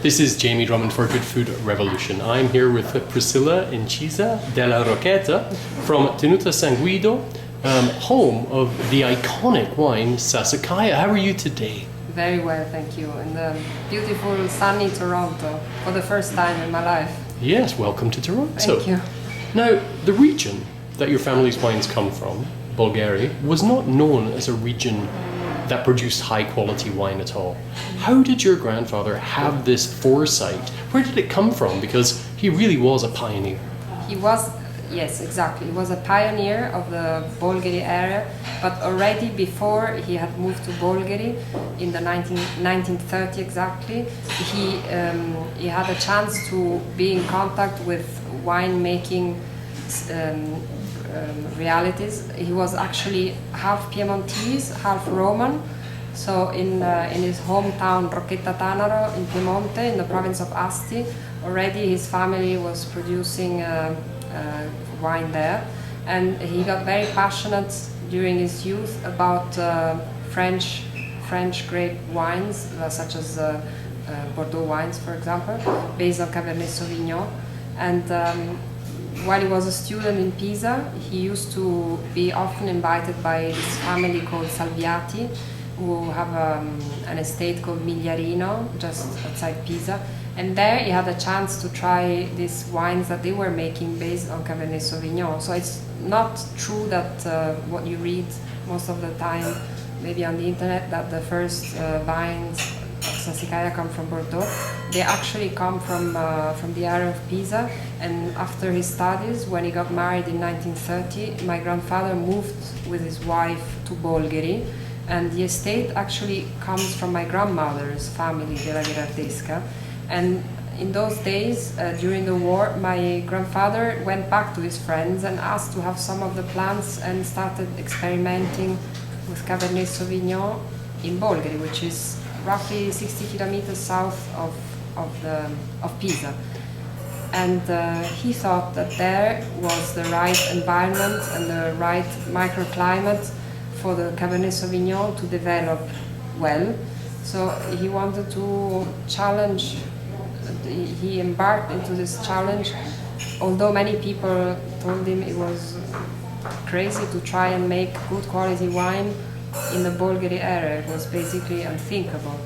This is Jamie Drummond for Good Food Revolution. I'm here with Priscilla Incisa Della Rochetta from Tenuta San Guido, home of the iconic wine Sassicaia. How are you today? Very well, thank you. In the beautiful sunny Toronto for the first time in my life. Yes, welcome to Toronto. Thank you. Now, the region that your family's wines come from, Bolgheri, was not known as a region that produced high quality wine at all. How did your grandfather have this foresight? Where did it come from? Because he really was a pioneer. He was, yes, exactly. He was a pioneer of the Bolgheri area, but already before he had moved to Bolgheri in the 1930 exactly, he had a chance to be in contact with winemaking realities. He was actually half Piemontese, half Roman. So in his hometown Rocchetta Tanaro in Piemonte, in the province of Asti, already his family was producing wine there, and he got very passionate during his youth about French grape wines, such as Bordeaux wines, for example, based on Cabernet Sauvignon. And while he was a student in Pisa, he used to be often invited by this family called Salviati, who have an estate called Migliarino, just outside Pisa. And there he had a chance to try these wines that they were making based on Cabernet Sauvignon. So it's not true that what you read most of the time, maybe on the internet, that the first vines of Sassicaia come from Bordeaux. They actually come from the area of Pisa. And after his studies, when he got married in 1930, my grandfather moved with his wife to Bolgheri. And the estate actually comes from my grandmother's family, della Gherardesca. And in those days, during the war, my grandfather went back to his friends and asked to have some of the plants and started experimenting with Cabernet Sauvignon in Bolgheri, which is roughly 60 kilometers south of Pisa. And he thought that there was the right environment and the right microclimate for the Cabernet Sauvignon to develop well. So he wanted to challenge, he embarked into this challenge, although many people told him it was crazy to try and make good quality wine in the Bolgheri area. It was basically unthinkable.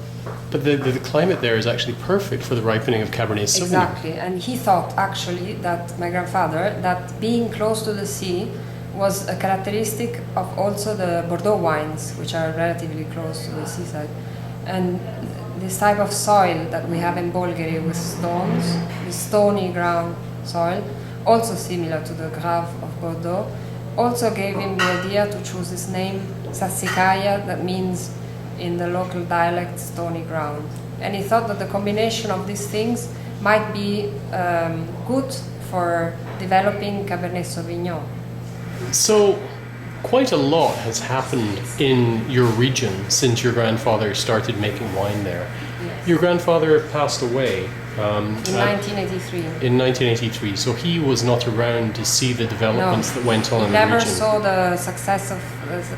But the climate there is actually perfect for the ripening of Cabernet Sauvignon. Exactly, and he thought actually that, my grandfather, that being close to the sea was a characteristic of also the Bordeaux wines, which are relatively close to the seaside. And this type of soil that we have in Bolgheri with stones, the stony ground soil, also similar to the grape of Bordeaux, also gave him the idea to choose his name Sassicaia, that means in the local dialect stony ground. And he thought that the combination of these things might be good for developing Cabernet Sauvignon. So, quite a lot has happened in your region since your grandfather started making wine there. Yes. Your grandfather passed away in 1983. In 1983, so he was not around to see the developments that went on in the region. He never saw the success of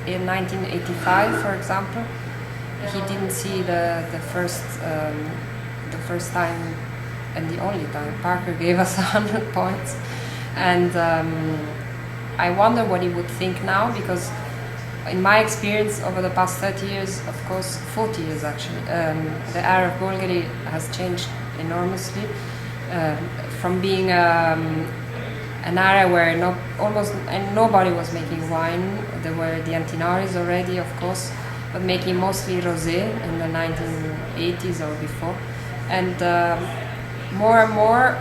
in 1985, for example. He didn't see the first time and the only time. Parker gave us 100 points, and I wonder what he would think now, because in my experience over the past 30 years, of course 40 years actually, the area of Bolgheri has changed enormously from being an area where nobody was making wine. There were the Antinaris already, of course, but making mostly rosé in the 1980s or before. And more and more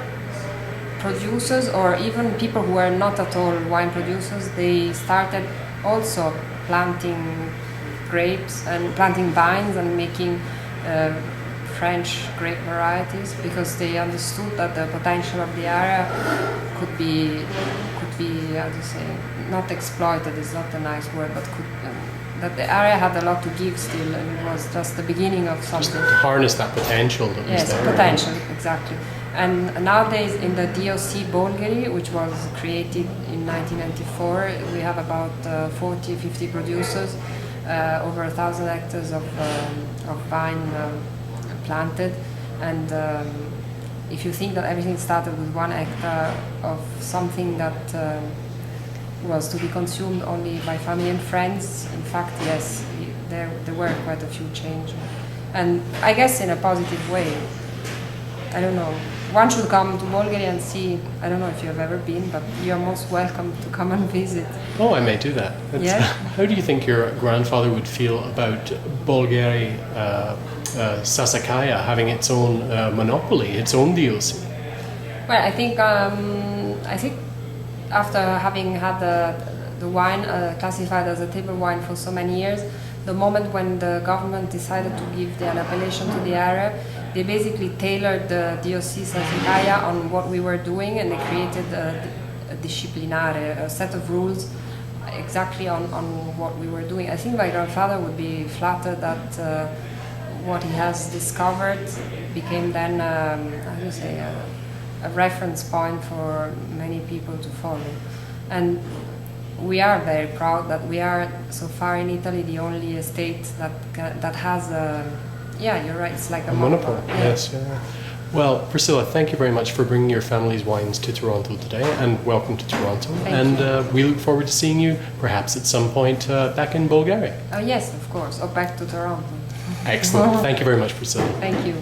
producers, or even people who were not at all wine producers, they started also planting grapes and planting vines and making French grape varieties, because they understood that the potential of the area could be how to say, not exploited is not a nice word, but that the area had a lot to give still, and it was just the beginning of something. Just to harness that potential that was there. Yes, potential, exactly. And nowadays in the DOC Bolgheri, which was created in 1994, we have about 40-50 producers, over 1,000 hectares of vine planted, And if you think that everything started with 1 hectare of something that was to be consumed only by family and friends, in fact, yes, there were quite a few changes. And I guess in a positive way. I don't know. One should come to Bolgheri and see. I don't know if you have ever been, but you're most welcome to come and visit. Oh, I may do that. Yeah? How do you think your grandfather would feel about Bolgheri Sassicaia having its own monopoly, its own DOC? Well, I think after having had the wine classified as a table wine for so many years, the moment when the government decided to give an appellation to the area, they basically tailored the DOC Sassicaia on what we were doing, and they created a disciplinare, a set of rules exactly on what we were doing. I think my grandfather would be flattered that what he has discovered became then, how do you say, a reference point for many people to follow. And we are very proud that we are so far in Italy the only estate that has a, yeah, you're right, it's like a monopoly. Yeah. Yes. Yeah. Well, Priscilla, thank you very much for bringing your family's wines to Toronto today, and welcome to Toronto. Thank you. We look forward to seeing you perhaps at some point back in Bolgheri. Oh yes, of course, or back to Toronto. Excellent. Thank you very much, Priscilla. Thank you.